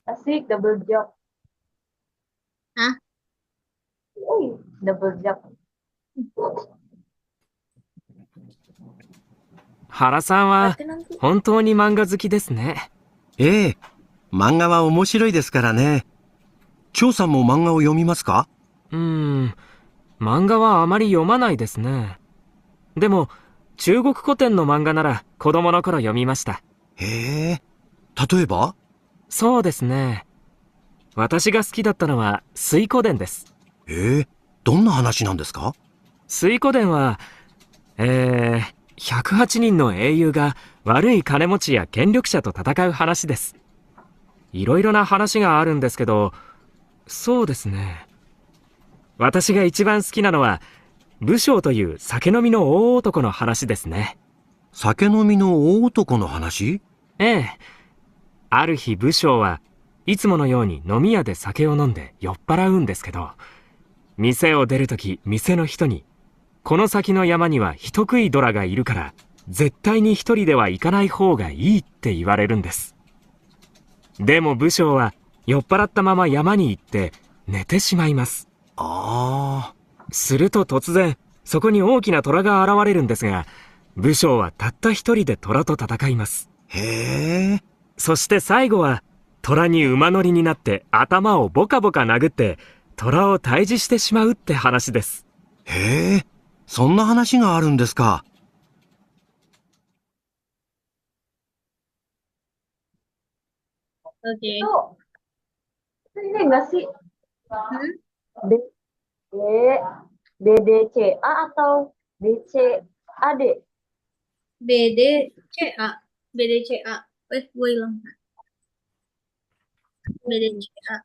Asik, double job. Hah? Double job. 原さんは Berarti nanti 本当に漫画好きですね。ええ、漫画は面白いですからね。張さんも漫画を読みますか？うーん、漫画はあまり読まないですね。でも、中国古典の漫画なら子供の頃読みました。へえ、例えば？そうですね。私が好きだったのは水滸伝です。ええ、どんな話なんですか？水滸伝は、108人の英雄が悪い金持ちや権力者と戦う話です。いろいろな話があるんですけど、そうですね。私が一番好きなのは、武将という酒飲みの大男の話ですね。酒飲みの大男の話？ええ。ある日武将はいつものように飲み屋で酒を飲んで酔っ払うんですけど、店を出るとき店の人に、この先の山には人食いドラがいるから、絶対に一人では行かない方がいいって言われるんです。でも武将は酔っ払ったまま山に行って寝てしまいます。ああ、すると突然、そこに大きな虎が現れるんですが、武将はたった一人で虎と戦います。へえ、そして最後は、虎に馬乗りになって頭をボカボカ殴って、虎を退治してしまうって話です。へえ、そんな話があるんですか。oke. Itu, itu ini enggak sih? Hmm? D, D, DDCA atau DCAD? BDCA. BDCA. Gue hilang. BDCA.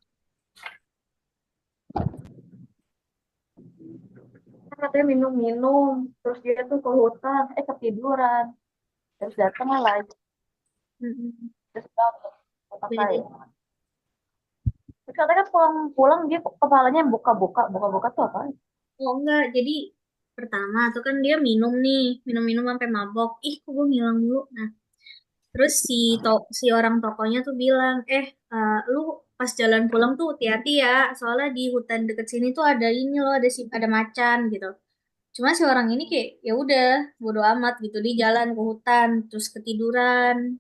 Kan katanya minum-minum, terus dia tuh ke hutan, ketiduran, terus datang lagi, Mm-mm. terus bangun, apa ya? BDCA. Terus katanya kan pulang-pulang dia kepalanya buka-buka, buka-buka tuh apa? Oh enggak, jadi pertama tuh kan dia minum nih, minum-minum sampai mabok. Ih, kok gue ngilang dulu. Nah, terus si orang tokonya tuh bilang, lu pas jalan pulang tuh hati-hati ya, soalnya di hutan deket sini tuh ada ini loh, ada macan gitu. Cuma si orang ini kayak ya udah bodo amat gitu, di jalan ke hutan, terus ketiduran.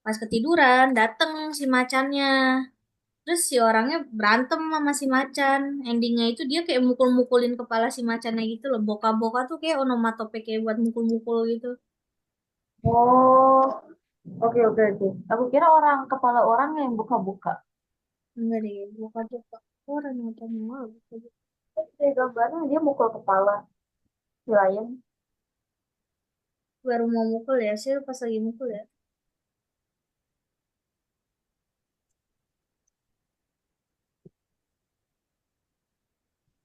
Pas ketiduran, dateng si macannya. Terus si orangnya berantem sama si macan. Endingnya itu dia kayak mukul-mukulin kepala si macannya gitu loh. Boka-boka tuh kayak onomatope kayak buat mukul-mukul gitu. Oh, oke oke oke. Aku kira orang kepala orang yang buka-buka. Enggak deh, boka-boka. Orang yang mau boka-boka. Terus dari gambarnya dia mukul kepala si lion. Baru mau mukul ya, sih pas lagi mukul ya.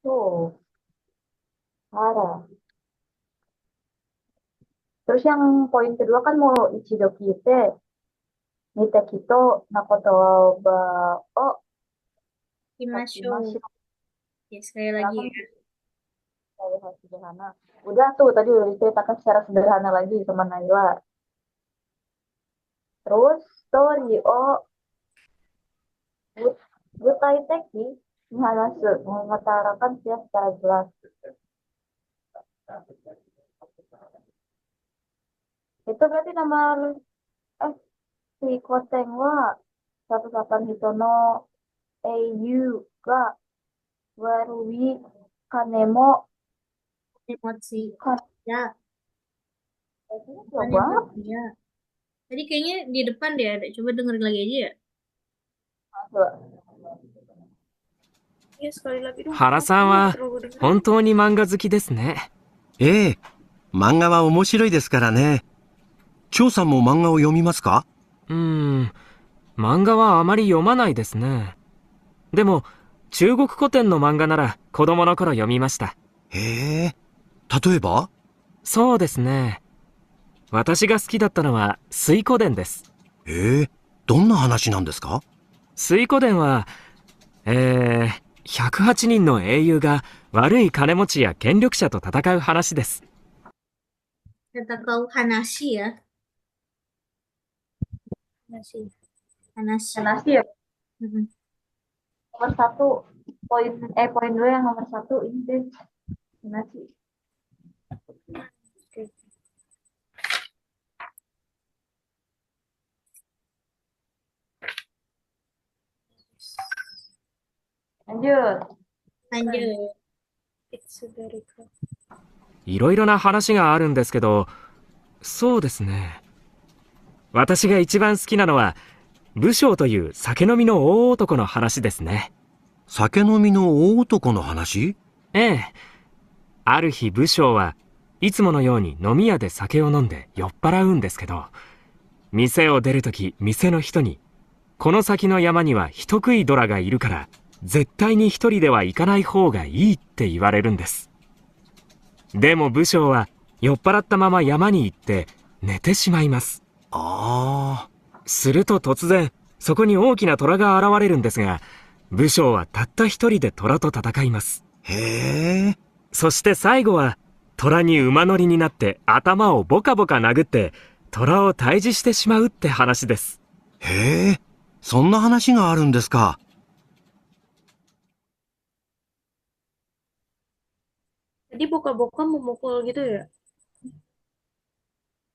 Tuh, parah. Terus yang poin kedua kan mau Ichidoki Ite, Nitekito, Nakoto ba oh Himasho. Takimashi. Ya, sekali lagi Kenapa ya. dari hal sederhana? Udah tuh tadi udah diceritakan secara sederhana lagi sama Naila. Terus story oh But- Butai Teki Mihanasu mengutarakan dia secara jelas. Itu berarti nama eh si Koteng wa 18 Hitono Eiyu ga Warui Kanemo Emotsi. kan Ya, jauh bukan banget. emotsi ya. Tadi kayaknya di depan deh ada. Coba dengerin lagi aja ya. Coba. Ya, sekali lagi dong. 原 Aku さん nggak は terlalu dengerin. 本当に漫画好きですね。ええ、漫画は面白いですからね。張さんも漫画を読みますか？うーん、漫画はあまり読まないですね。でも、中国古典の漫画なら子供の頃読みました。へえ、例えば？そうですね。私が好きだったのは水滸伝です。ええ、どんな話なんですか？水滸伝は、108人の英雄が悪い金持ちや権力者と戦う話です。Kata kau Hanashi ya. Hanashi. Hanashi. Nasi ya. Mm-mm. Nomor satu, poin dua yang nomor satu ini deh. Gimana sih? Oke. Lanjut. Lanjut. It's very cool. いろいろな話があるんですけど、そうですね。私が一番好きなのは、武将という酒飲みの大男の話ですね。酒飲みの大男の話？ええ。ある日武将はいつものように飲み屋で酒を飲んで酔っ払うんですけど、店を出るとき店の人に、この先の山には人食いドラがいるから、絶対に一人では行かない方がいいって言われるんです。でも武将は酔っ払ったまま山に行って寝てしまいます。あすると突然、そこに大きな虎が現れるんですが、武将はたった一人で虎と戦います。あ、へえ。そして最後は、虎に馬乗りになって頭をボカボカ殴って、虎を退治してしまうって話です。へえ、そんな話があるんですか。Tadi boka-boka memukul gitu ya?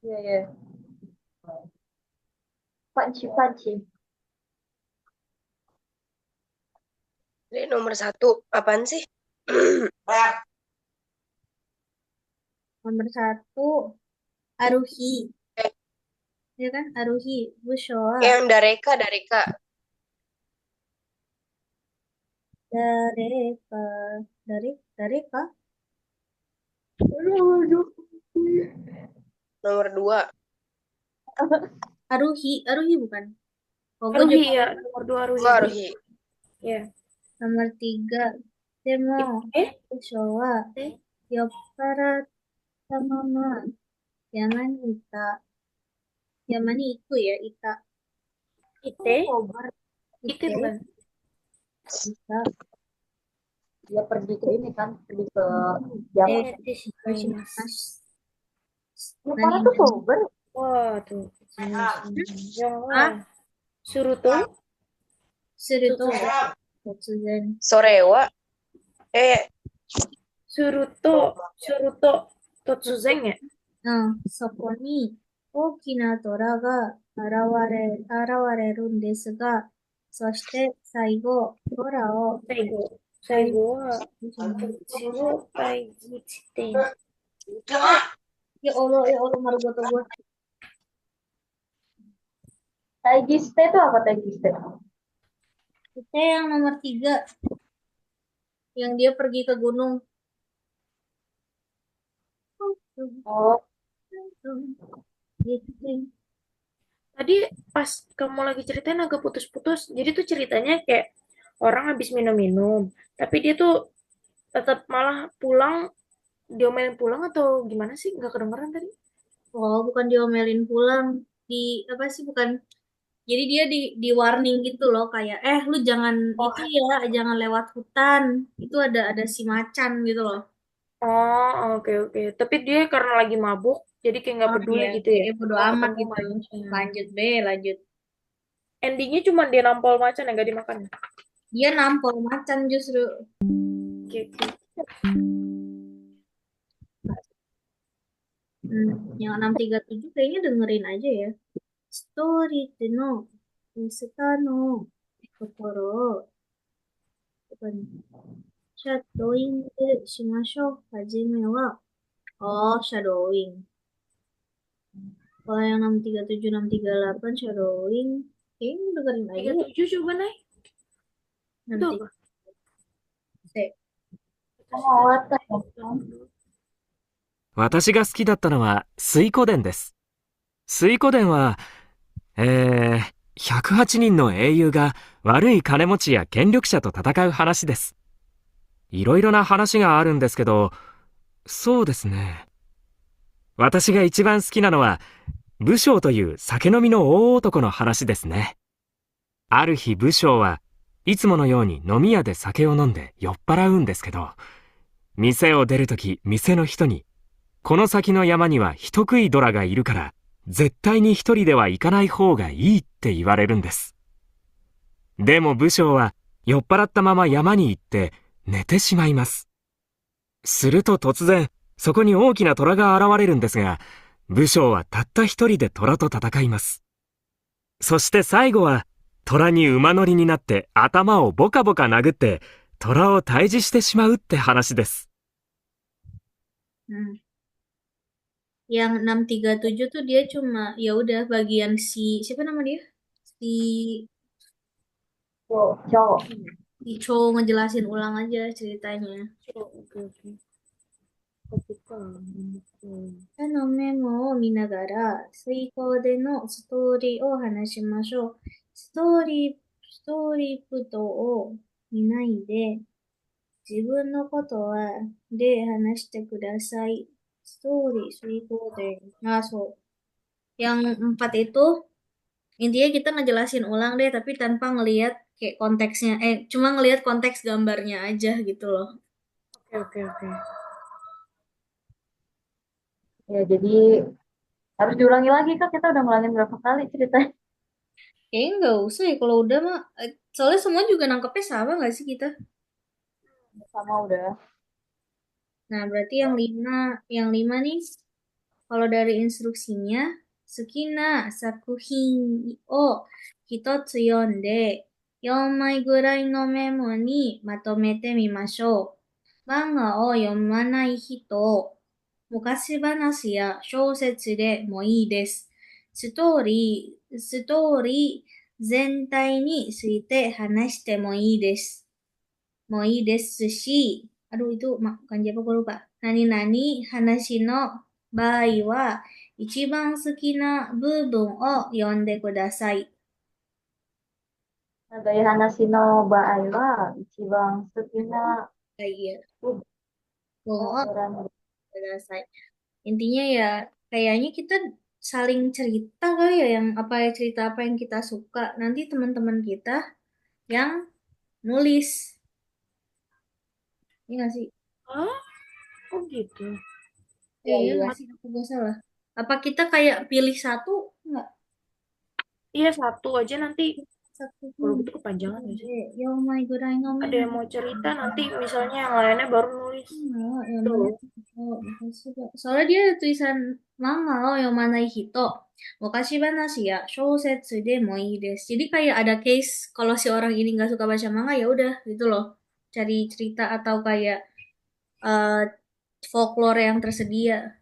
Iya, iya. Panci. Ini nomor 1, apaan sih? Nomor 1, Aruhi. Ya kan, Aruhi. Busho wa Yang Dareka. dareka. Dareka? Nomor 2, Aruhi bukan? Oh, gue Aruhi juga. ya, nomor 2 Aruhi. gua Aruhi. Ya. Nomor 3, Demo. Busho wa yopparatta mama yama ni ita. Yama ni iku ya, ita. Ite? Sober. Ite bukan? Ita. Dia pergi ke ini kan, pergi ke Jawa. Lupa tuh sober. Wah, tuh. Jangan. Suruto? Suruto. Totsuzen. Sorewa. Suruto Totsuzen ya? そこに大きな虎が現れるんですが、そして最後、虎を最後は、Ichigo Taiji Chiten. Ya Allah, marugoto gue. Taigiste itu apa Taigiste? Itu yang nomor 3. Yang dia pergi ke gunung. Oh, Gitu. Tadi pas kamu lagi ceritain agak putus-putus. Jadi tuh ceritanya kayak orang habis minum-minum, tapi dia tuh tetap malah pulang, diomelin pulang atau gimana sih? Nggak kedengeran tadi. Oh, bukan diomelin pulang. Apa sih, bukan. Jadi dia di warning gitu loh, kayak lu jangan itu ya, jangan lewat hutan. Itu ada si macan gitu loh. Oh, oke. Tapi dia karena lagi mabuk, jadi kayak nggak peduli Iya. gitu ya. Kayak bodo Nggak amat ketemu gitu. macan. Lanjut. Endingnya cuma dia nampol macan ya, nggak dimakan. Dia nampol macan justru. Oke. Yang 637 kayaknya dengerin aja ya. Story no Usuka no Kokoro. Shadowing shimashou. Hajime wa. Oh, shadowing. Kalau yang 637, 638 shadowing, kayaknya dengerin aja. 37 coba naik. Itu Nanti. apa? oh, 私が好きだったのは水湖伝です。水湖伝は、108人の英雄が悪い金持ちや権力者と戦う話です。いろいろな話があるんですけど、そうですね。私が一番好きなのは、武将という酒飲みの大男の話ですね。ある日武将はいつものように飲み屋で酒を飲んで酔っ払うんですけど、店を出るとき店の人に、この先の山には人食いドラがいるから、絶対に一人では行かない方がいいって言われるんです。でも武将は酔っ払ったまま山に行って寝てしまいます。すると突然、そこに大きな虎が現れるんですが、武将はたった一人で虎と戦います。そして最後は、虎に馬乗りになって頭をボカボカ殴って、虎を退治してしまうって話です。Yang 637 tuh dia cuma ya udah bagian siapa nama dia? Si Cowok. Cho ngejelasin ulang aja ceritanya. Oke, oke. Ketika Nome mo minagara suiko de no story o hanashimashou. Story puto o minai de 自分のことはで話してください。ストーリー、遂行で。Nah, so. Yang 4 itu, intinya kita ngejelasin ulang deh, tapi tanpa ngelihat kayak konteksnya. Cuma ngelihat konteks gambarnya aja gitu loh. Oke, oke. Ya, jadi harus diulangi lagi kan kita udah ngulangin berapa kali ceritanya. Kayaknya nggak usah ya, kalau udah mah. Soalnya semua juga nangkepnya sama nggak sih kita? Sama udah. Nah, berarti yang lima nih, kalau dari instruksinya, Sukina sakuhin o hitotsu yonde, 4枚ぐらいのメモにまとめてみましょう。漫画を読まない人、昔話や小説でもいいです。ストーリー全体について話してもいいです。もいいですし、aduh itu kanji apa gue lupa. Nani-nani hanashi no bai wa ichiban suki na bubun o yonde kudasai. Nagai hanashi no baai wa ichiban suki na Iya, bubun o o kudasai. Intinya ya kayaknya kita saling cerita kali ya yang cerita apa yang kita suka. Nanti teman-teman kita yang nulis. Iya nggak sih? Oh, gitu. Iya nggak sih? Aku nggak salah. Apa kita kayak pilih satu? Nggak. Iya, satu aja nanti. Satu Kalau gitu kepanjangan ya sih. ya my god, I know Ada yang mau cerita nanti misalnya yang lainnya baru nulis. yang Tuh. mana soalnya dia ada tulisan manga yang mana hito wakashi banashi ya shousetsu de mo ii desu. Jadi kayak ada case kalau si orang ini nggak suka baca manga ya udah gitu loh, cari cerita atau kayak eh folklore yang tersedia.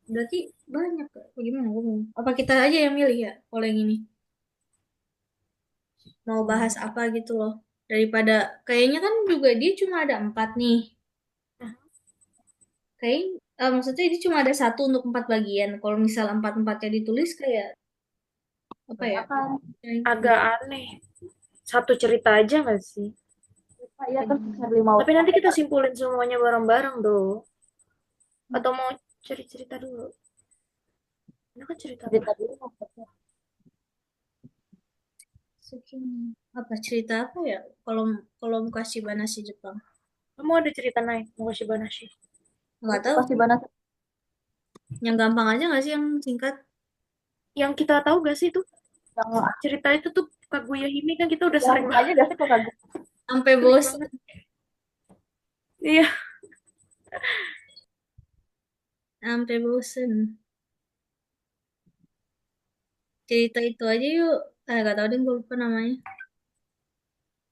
Berarti banyak. Gimana gue bingung. Apa kita aja yang milih ya kalau yang ini mau bahas apa gitu loh, daripada kayaknya kan juga dia cuma ada 4 nih. Kayak maksudnya ini cuma ada satu untuk 4 bagian. Kalau misal 4-4-nya ditulis kayak apa ya? Agak aneh. Satu cerita aja nggak sih? Iya kan 5 Tapi nanti kita simpulin semuanya bareng-bareng dong. Atau mau cerita dulu? Ini kan cerita cerita apa? dulu maksudnya. Apa cerita apa ya? Kalau Mukashibanashi Jepang. Kamu ada cerita naik Mukashibanashi? Nggak tahu. Mukashibanashi Yang gampang aja nggak sih yang singkat? Yang kita tahu gak sih tuh? yang Cerita itu tuh Kaguya Hime kan kita udah sering aja gak sih kok kagak. Sampai bosan. Iya. Sampai bosan. Cerita itu aja yuk. Gak tahu deh, gue lupa namanya.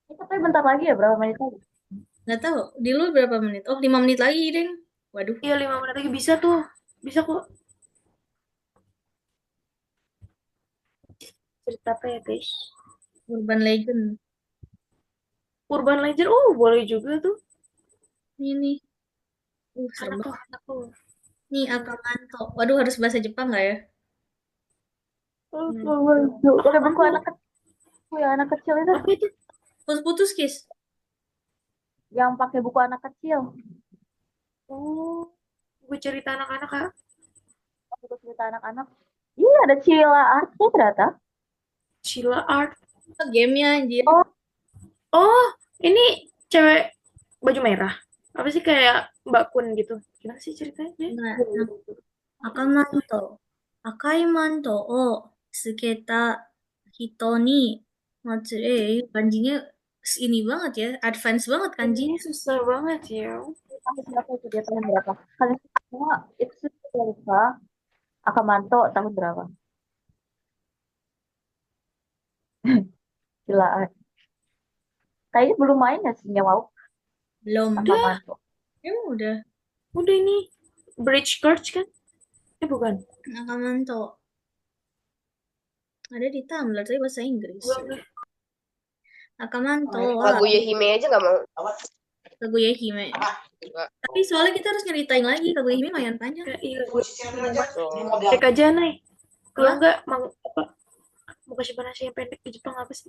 Ini katanya bentar lagi ya, berapa menit lagi? Nggak tahu. Di lu berapa menit? Oh, 5 menit lagi, Deng. Waduh. Iya 5 menit lagi bisa tuh. Bisa kok. Cerita apa ya guys? Urban Legend. Urban Legend, boleh juga tuh. Ini. Serem Anakku, banget. anakku. Nih, Akamanto. Waduh, harus bahasa Jepang nggak ya? Udah buku anak kecil, ya anak kecil itu Apa itu? Putus-putus, Kis. yang pakai buku anak kecil. Oh, gue cerita anak-anak kak. Buku cerita anak-anak. Iya ada Cila Artnya ternyata. Sheila Art. Gamenya anjir. Oh, ini cewek baju merah. Apa sih kayak Mbak Kun gitu? Gimana sih ceritanya? Nah, Akamanto. Akai manto o tsuketa hito ni Matsuri, kanjinya ini banget ya, advance banget kanjinya. Ini susah banget ya. Tahun berapa itu dia tahun berapa? Kalian semua itu lupa. Akamanto tahun berapa? Gila. Kayaknya belum main ya sih Nyawa Belum. Udah, Akamanto. Udah. udah ini. Bridge Course kan? Bukan. Nakamanto. Ada di Tumblr, tapi bahasa Inggris. Belum. Nakamanto wa Kaguya Hime aja nggak mau. Kaguya Hime. Enggak. Tapi soalnya kita harus nyeritain lagi, Kaguya Hime lumayan panjang. Ya, iya, gue So, cek aja nih. Kalau Hah? enggak mau apa? Mau kasih bahasa yang pendek di Jepang apa sih?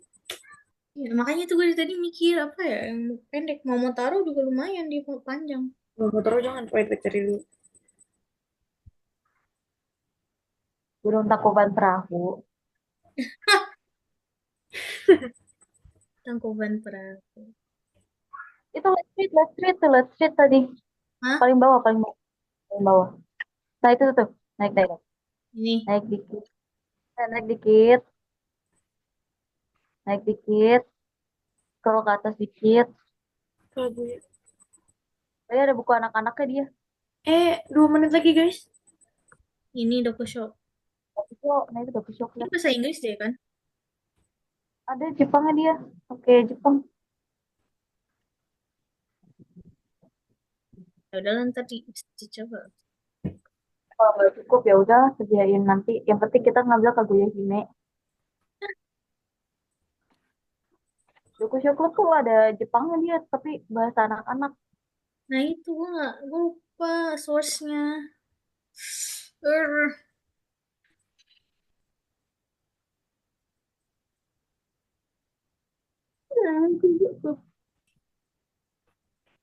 Ya, makanya tuh gue dari tadi mikir apa ya yang pendek. Momotaro juga lumayan dia panjang. Mau terus jangan pendek cari dulu. Gunung Tangkuban Perahu. Tangkuban Perahu. Itu Let's Street tadi. Hah? Paling bawah, paling bawah. Paling bawah. Nah itu tuh, naik, naik. Ini. Naik dikit. Naik dikit. Naik dikit. Scroll ke atas dikit. Kalau gue. Tadi ada buku anak-anaknya dia. 2 menit lagi guys. Ini Dokusho. Nah itu udah shock Ini lah. bahasa Inggris deh kan? Ada Jepangnya dia. Oke, Jepang. Ya udah ntar dicoba. Kalau nggak cukup ya udah sediain nanti. Yang penting kita ngambil Kaguya Hime. Dokushoku tuh ada Jepangnya dia, tapi bahasa anak-anak. Nah itu gue lupa source-nya. Er,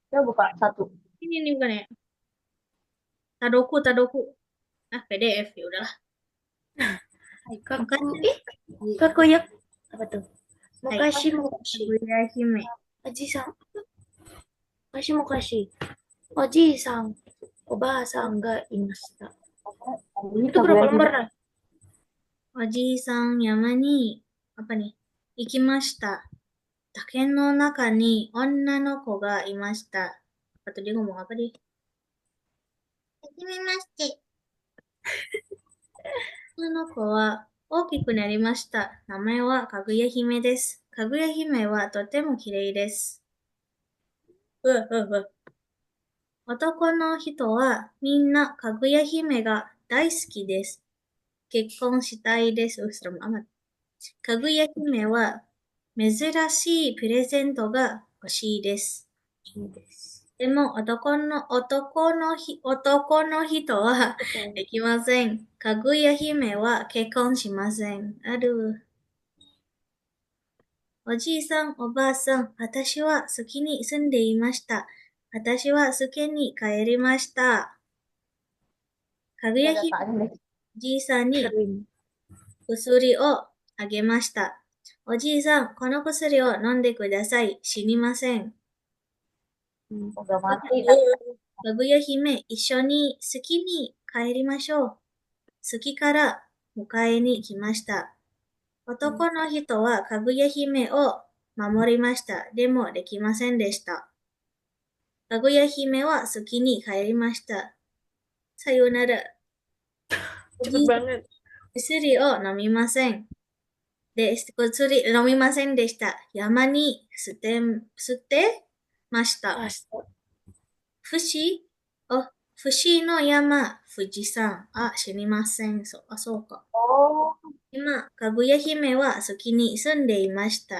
Ya buka satu. ini nih bukan ya? Tadoku. Ah, PDF ya udahlah. Kaku. Makanya Kakoyak. Apa tuh? Hai. Mukashi. Kaguya Hime. Oji-san. Mukashi. Oji-san. Oba-san ga imashita. Ini Itu berapa Kaguya lembar Hime. nah? Oji-san yama ni apa nih? Ikimashita. Take no naka ni onna no ko ga imashita. Apa tuh dia ngomong apa dia? Hajimemashite. 女の子は大きくなりました。名前はかぐや姫です。かぐや姫はとても綺麗です。男の人はみんなかぐや姫が大好きです。結婚したいです。かぐや姫は珍しいプレゼントが欲しいです。でも男の人はできません。かぐや姫は結婚しません。おじいさん、おばあさん、私は好きに住んでいました。私は好きに帰りました。かぐや姫はおじいさんに薬をあげました。おじいさん、この薬を飲んでください。死にません。 Udah mati. かぐや姫、一緒に好きに帰りましょう。好きから迎えに来ました。男の人はかぐや姫を守りました。でもできませんでした。かぐや姫は好きに帰りました。さよなら。Cepet banget. 薬を飲みません。薬飲みませんでした。山に捨てました。不死の山、富士山。知りません。そうか。今、かぐや姫は好きに住んでいました。